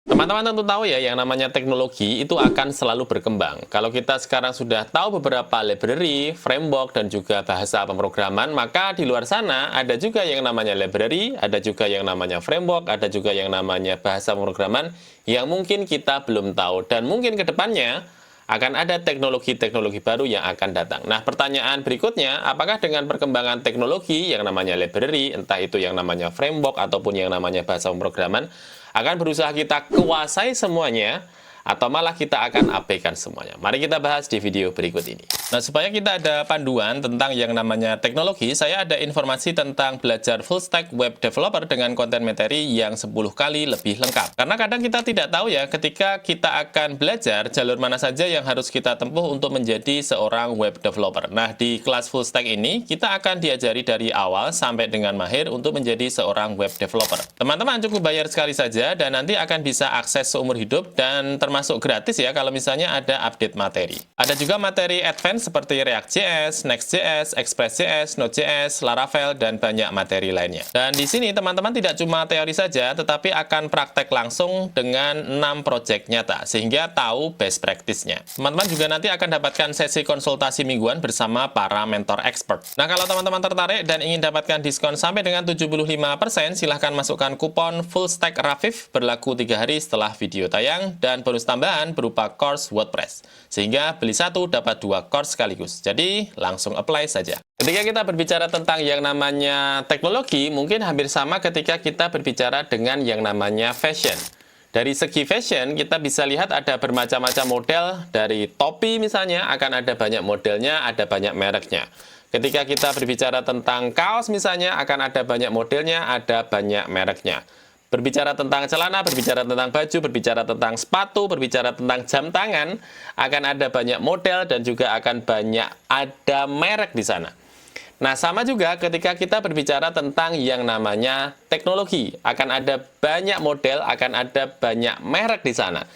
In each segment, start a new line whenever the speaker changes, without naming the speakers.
Teman-teman tentu tahu ya, yang namanya teknologi itu akan selalu berkembang. Kalau kita sekarang sudah tahu beberapa library, framework, dan juga bahasa pemrograman, maka di luar sana ada juga yang namanya library, ada juga yang namanya framework, ada juga yang namanya bahasa pemrograman yang mungkin kita belum tahu. Dan mungkin ke depannya akan ada teknologi-teknologi baru yang akan datang. Nah, pertanyaan berikutnya, apakah dengan perkembangan teknologi yang namanya library, entah itu yang namanya framework ataupun yang namanya bahasa pemrograman, akan berusaha kita kuasai semuanya, atau malah kita akan abaikan semuanya? Mari kita bahas di video berikut ini. Nah, supaya kita ada panduan tentang yang namanya teknologi, saya ada informasi tentang belajar full stack web developer dengan konten materi yang 10 kali lebih lengkap. Karena kadang kita tidak tahu ya, ketika kita akan belajar, jalur mana saja yang harus kita tempuh untuk menjadi seorang web developer. Nah, di kelas full stack ini, kita akan diajari dari awal sampai dengan mahir untuk menjadi seorang web developer. Teman-teman cukup bayar sekali saja, dan nanti akan bisa akses seumur hidup dan termasuk gratis ya kalau misalnya ada update materi. Ada juga materi advance seperti React.js, Next.js, Express.js, Node.js, Laravel, dan banyak materi lainnya. Dan di sini teman-teman tidak cuma teori saja, tetapi akan praktek langsung dengan 6 project nyata, sehingga tahu best practice-nya. Teman-teman juga nanti akan dapatkan sesi konsultasi mingguan bersama para mentor expert. Nah, kalau teman-teman tertarik dan ingin dapatkan diskon sampai dengan 75%, silahkan masukkan kupon full stack Rafif berlaku 3 hari setelah video tayang, dan bonus tambahan berupa course WordPress. Sehingga beli satu dapat 2 course sekaligus. Jadi langsung apply saja. Ketika kita berbicara tentang yang namanya teknologi, mungkin hampir sama ketika kita berbicara dengan yang namanya fashion. Dari segi fashion, kita bisa lihat ada bermacam-macam model. Dari topi misalnya, akan ada banyak modelnya, ada banyak mereknya. Ketika kita berbicara tentang kaos misalnya, akan ada banyak modelnya, ada banyak mereknya. Berbicara tentang celana, berbicara tentang baju, berbicara tentang sepatu, berbicara tentang jam tangan, akan ada banyak model dan juga akan banyak ada merek di sana. Nah, sama juga ketika kita berbicara tentang yang namanya teknologi, akan ada banyak model, akan ada banyak merek di sana.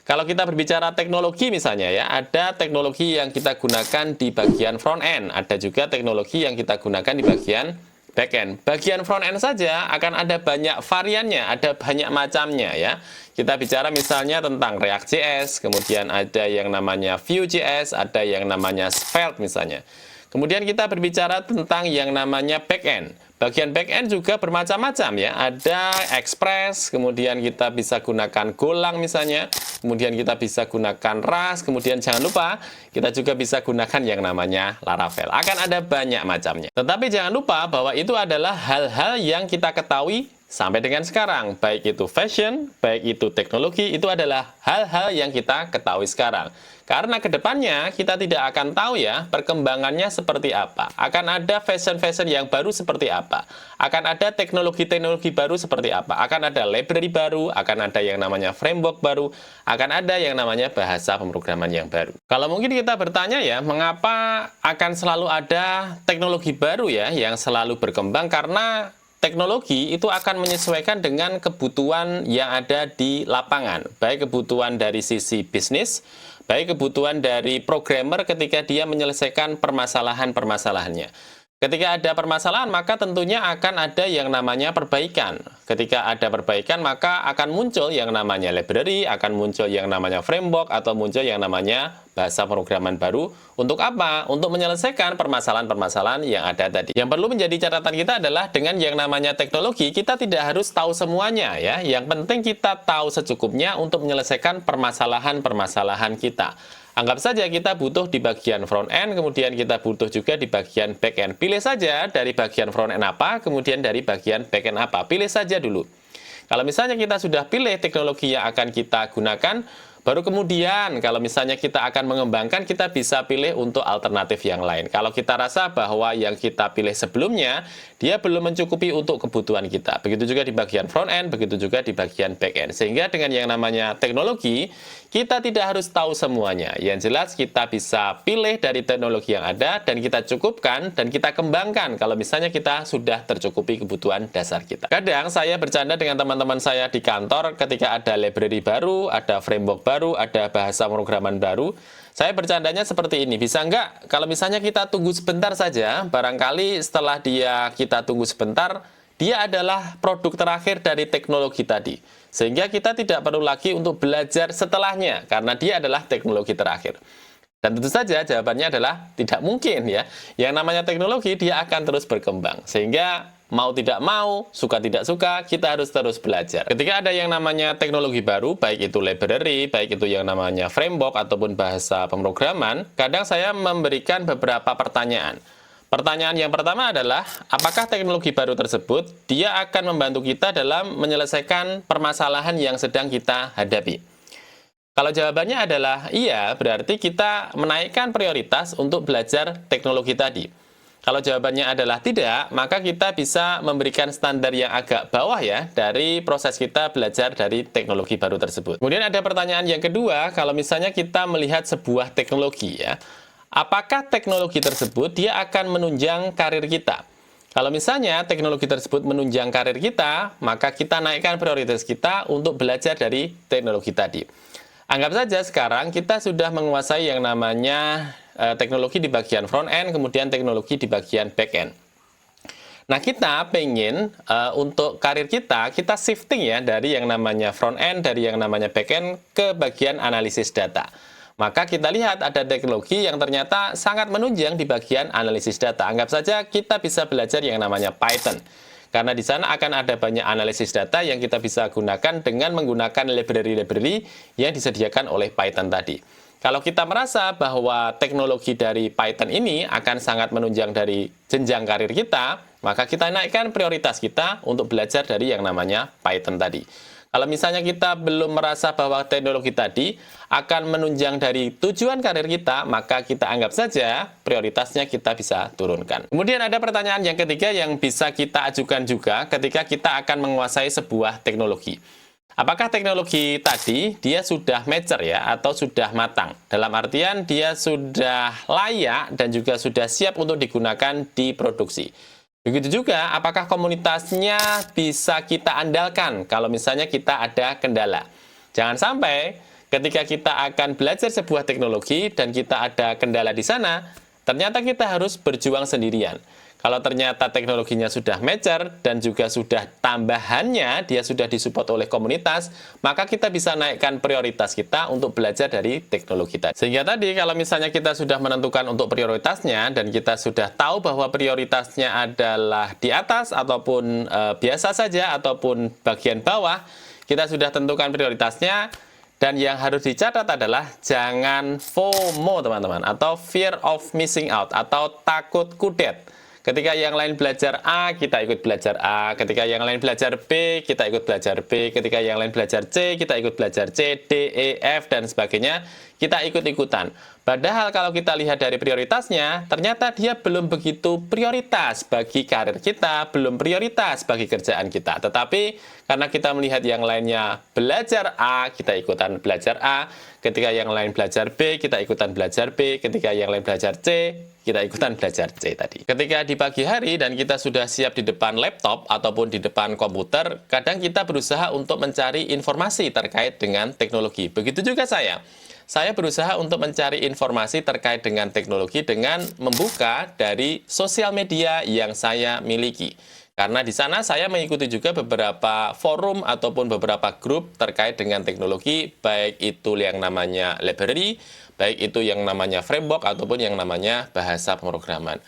Kalau kita berbicara teknologi misalnya ya, ada teknologi yang kita gunakan di bagian front end, ada juga teknologi yang kita gunakan di bagian backend. Bagian front end saja akan ada banyak variannya, ada banyak macamnya ya. Kita bicara misalnya tentang React.js, kemudian ada yang namanya Vue.js, ada yang namanya Svelte misalnya. Kemudian kita berbicara tentang yang namanya backend. Bagian backend juga bermacam-macam ya. Ada Express, kemudian kita bisa gunakan Golang misalnya. Kemudian kita bisa gunakan Rust, kemudian jangan lupa kita juga bisa gunakan yang namanya Laravel. Akan ada banyak macamnya. Tetapi jangan lupa bahwa itu adalah hal-hal yang kita ketahui sampai dengan sekarang. Baik itu fashion, baik itu teknologi, itu adalah hal-hal yang kita ketahui sekarang. Karena kedepannya kita tidak akan tahu ya perkembangannya seperti apa. Akan ada fashion-fashion yang baru seperti apa. Akan ada teknologi-teknologi baru seperti apa. Akan ada library baru, akan ada yang namanya framework baru, akan ada yang namanya bahasa pemrograman yang baru. Kalau mungkin kita bertanya ya, mengapa akan selalu ada teknologi baru ya yang selalu berkembang? Karena teknologi itu akan menyesuaikan dengan kebutuhan yang ada di lapangan. Baik kebutuhan dari sisi bisnis, baik kebutuhan dari programmer ketika dia menyelesaikan permasalahan-permasalahannya. Ketika ada permasalahan, maka tentunya akan ada yang namanya perbaikan. Ketika ada perbaikan, maka akan muncul yang namanya library, akan muncul yang namanya framework, atau muncul yang namanya bahasa pemrograman baru. Untuk apa? Untuk menyelesaikan permasalahan-permasalahan yang ada tadi. Yang perlu menjadi catatan kita adalah dengan yang namanya teknologi, kita tidak harus tahu semuanya ya. Yang penting kita tahu secukupnya untuk menyelesaikan permasalahan-permasalahan kita. Anggap saja kita butuh di bagian front end, kemudian kita butuh juga di bagian back end. Pilih saja dari bagian front end apa, kemudian dari bagian back end apa. Pilih saja dulu. Kalau misalnya kita sudah pilih teknologi yang akan kita gunakan, baru kemudian kalau misalnya kita akan mengembangkan, kita bisa pilih untuk alternatif yang lain. Kalau kita rasa bahwa yang kita pilih sebelumnya, dia belum mencukupi untuk kebutuhan kita. Begitu juga di bagian front end, begitu juga di bagian back end. Sehingga dengan yang namanya teknologi, kita tidak harus tahu semuanya. Yang jelas kita bisa pilih dari teknologi yang ada, dan kita cukupkan, dan kita kembangkan kalau misalnya kita sudah tercukupi kebutuhan dasar kita. Kadang saya bercanda dengan teman-teman saya di kantor ketika ada library baru, ada framework baru, ada bahasa pemrograman baru. Saya bercandanya seperti ini, bisa nggak kalau misalnya kita tunggu sebentar saja, barangkali setelah kita tunggu sebentar, dia adalah produk terakhir dari teknologi tadi. Sehingga kita tidak perlu lagi untuk belajar setelahnya, karena dia adalah teknologi terakhir. Dan tentu saja jawabannya adalah tidak mungkin ya. Yang namanya teknologi dia akan terus berkembang. Sehingga mau tidak mau, suka tidak suka, kita harus terus belajar. Ketika ada yang namanya teknologi baru, baik itu library, baik itu yang namanya framework ataupun bahasa pemrograman, kadang saya memberikan beberapa pertanyaan. Pertanyaan yang pertama adalah, apakah teknologi baru tersebut dia akan membantu kita dalam menyelesaikan permasalahan yang sedang kita hadapi? Kalau jawabannya adalah iya, berarti kita menaikkan prioritas untuk belajar teknologi tadi. Kalau jawabannya adalah tidak, maka kita bisa memberikan standar yang agak bawah ya dari proses kita belajar dari teknologi baru tersebut. Kemudian ada pertanyaan yang kedua, kalau misalnya kita melihat sebuah teknologi ya, apakah teknologi tersebut dia akan menunjang karir kita? Kalau misalnya teknologi tersebut menunjang karir kita, maka kita naikkan prioritas kita untuk belajar dari teknologi tadi. Anggap saja sekarang kita sudah menguasai yang namanya teknologi di bagian front end, kemudian teknologi di bagian back end. Nah, kita pengen untuk karir kita shifting ya dari yang namanya front end, dari yang namanya back end ke bagian analisis data. Maka kita lihat ada teknologi yang ternyata sangat menunjang di bagian analisis data. Anggap saja kita bisa belajar yang namanya Python. Karena di sana akan ada banyak analisis data yang kita bisa gunakan dengan menggunakan library-library yang disediakan oleh Python tadi. Kalau kita merasa bahwa teknologi dari Python ini akan sangat menunjang dari jenjang karir kita, maka kita naikkan prioritas kita untuk belajar dari yang namanya Python tadi. Kalau misalnya kita belum merasa bahwa teknologi tadi akan menunjang dari tujuan karir kita, maka kita anggap saja prioritasnya kita bisa turunkan. Kemudian ada pertanyaan yang ketiga yang bisa kita ajukan juga ketika kita akan menguasai sebuah teknologi. Apakah teknologi tadi dia sudah mature ya atau sudah matang? Dalam artian dia sudah layak dan juga sudah siap untuk digunakan di produksi. Begitu juga apakah komunitasnya bisa kita andalkan kalau misalnya kita ada kendala. Jangan sampai ketika kita akan belajar sebuah teknologi dan kita ada kendala di sana, ternyata kita harus berjuang sendirian. Kalau ternyata teknologinya sudah mature dan juga sudah tambahannya dia sudah disupport oleh komunitas, maka kita bisa naikkan prioritas kita untuk belajar dari teknologi tadi. Sehingga tadi kalau misalnya kita sudah menentukan untuk prioritasnya dan kita sudah tahu bahwa prioritasnya adalah di atas ataupun biasa saja ataupun bagian bawah, kita sudah tentukan prioritasnya. Dan yang harus dicatat adalah jangan FOMO teman-teman, atau fear of missing out, atau takut kudet. Ketika yang lain belajar A, kita ikut belajar A. Ketika yang lain belajar B, kita ikut belajar B. Ketika yang lain belajar C, kita ikut belajar C, D, E, F, dan sebagainya. Kita ikut-ikutan. Padahal kalau kita lihat dari prioritasnya, ternyata dia belum begitu prioritas bagi karir kita, belum prioritas bagi kerjaan kita. Tetapi karena kita melihat yang lainnya belajar A, kita ikutan belajar A. Ketika yang lain belajar B, kita ikutan belajar B. Ketika yang lain belajar C, kita ikutan belajar C tadi. Ketika di pagi hari dan kita sudah siap di depan laptop ataupun di depan komputer, kadang kita berusaha untuk mencari informasi terkait dengan teknologi. Begitu juga saya. Saya berusaha untuk mencari informasi terkait dengan teknologi dengan membuka dari sosial media yang saya miliki. Karena di sana saya mengikuti juga beberapa forum ataupun beberapa grup terkait dengan teknologi, baik itu yang namanya library, baik itu yang namanya framework ataupun yang namanya bahasa pemrograman.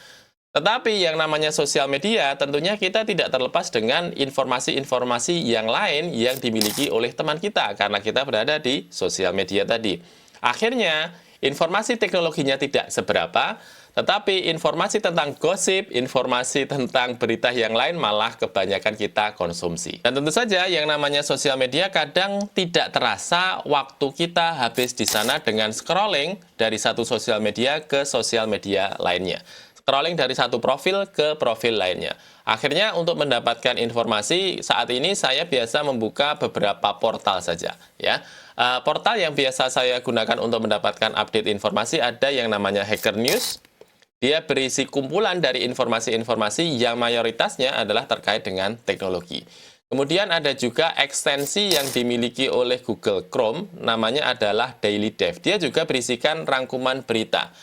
Tetapi yang namanya sosial media tentunya kita tidak terlepas dengan informasi-informasi yang lain yang dimiliki oleh teman kita karena kita berada di sosial media tadi. Akhirnya, informasi teknologinya tidak seberapa, tetapi informasi tentang gosip, informasi tentang berita yang lain malah kebanyakan kita konsumsi. Dan tentu saja yang namanya sosial media kadang tidak terasa waktu kita habis di sana dengan scrolling dari satu sosial media ke sosial media lainnya. Scrolling dari satu profil ke profil lainnya. Akhirnya untuk mendapatkan informasi saat ini saya biasa membuka beberapa portal saja ya. Portal yang biasa saya gunakan untuk mendapatkan update informasi ada yang namanya Hacker News. Dia berisi kumpulan dari informasi-informasi yang mayoritasnya adalah terkait dengan teknologi. Kemudian ada juga ekstensi yang dimiliki oleh Google Chrome, namanya adalah Daily Dev. Dia juga berisikan rangkuman berita.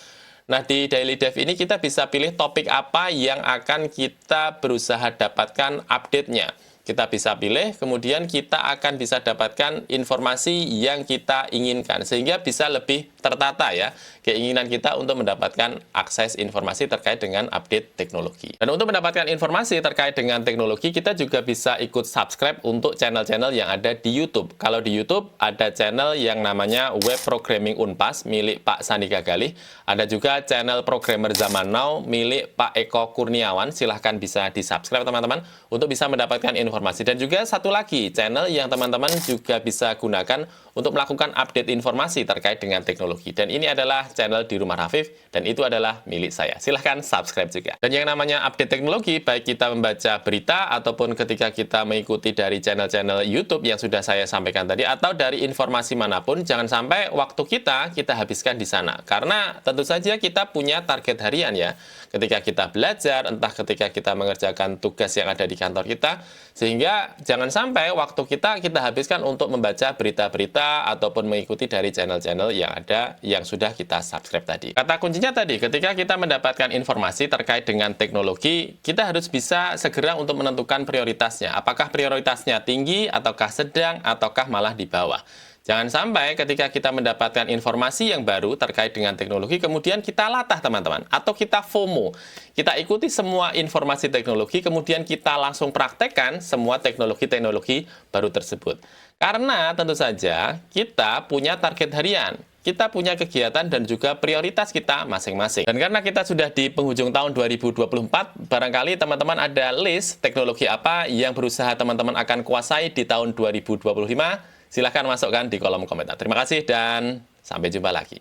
Nah, di Daily Dev ini kita bisa pilih topik apa yang akan kita berusaha dapatkan update-nya. Kita bisa pilih, kemudian kita akan bisa dapatkan informasi yang kita inginkan, sehingga bisa lebih tertata ya, keinginan kita untuk mendapatkan akses informasi terkait dengan update teknologi. Dan untuk mendapatkan informasi terkait dengan teknologi, kita juga bisa ikut subscribe untuk channel-channel yang ada di YouTube. Kalau di YouTube, ada channel yang namanya Web Programming Unpas, milik Pak Sandi Gagalih. Ada juga channel Programmer Zaman Now, milik Pak Eko Kurniawan. Silahkan bisa di-subscribe teman-teman, untuk bisa mendapatkan informasi. Dan juga satu lagi, channel yang teman-teman juga bisa gunakan untuk melakukan update informasi terkait dengan teknologi. Dan ini adalah channel di Rumah Rafif, dan itu adalah milik saya. Silahkan subscribe juga. Dan yang namanya update teknologi, baik kita membaca berita, ataupun ketika kita mengikuti dari channel-channel YouTube yang sudah saya sampaikan tadi, atau dari informasi manapun, jangan sampai waktu kita habiskan di sana. Karena tentu saja kita punya target harian ya. Ketika kita belajar, entah ketika kita mengerjakan tugas yang ada di kantor kita, sehingga jangan sampai waktu kita habiskan untuk membaca berita-berita ataupun mengikuti dari channel-channel yang ada yang sudah kita subscribe tadi. Kata kuncinya tadi, ketika kita mendapatkan informasi terkait dengan teknologi, kita harus bisa segera untuk menentukan prioritasnya. Apakah prioritasnya tinggi, ataukah sedang, ataukah malah di bawah. Jangan sampai ketika kita mendapatkan informasi yang baru terkait dengan teknologi, kemudian kita latah teman-teman, atau kita FOMO. Kita ikuti semua informasi teknologi, kemudian kita langsung praktekkan semua teknologi-teknologi baru tersebut. Karena tentu saja kita punya target harian, kita punya kegiatan dan juga prioritas kita masing-masing. Dan karena kita sudah di penghujung tahun 2024, barangkali teman-teman ada list teknologi apa yang berusaha teman-teman akan kuasai di tahun 2025, silahkan masukkan di kolom komentar. Terima kasih dan sampai jumpa lagi.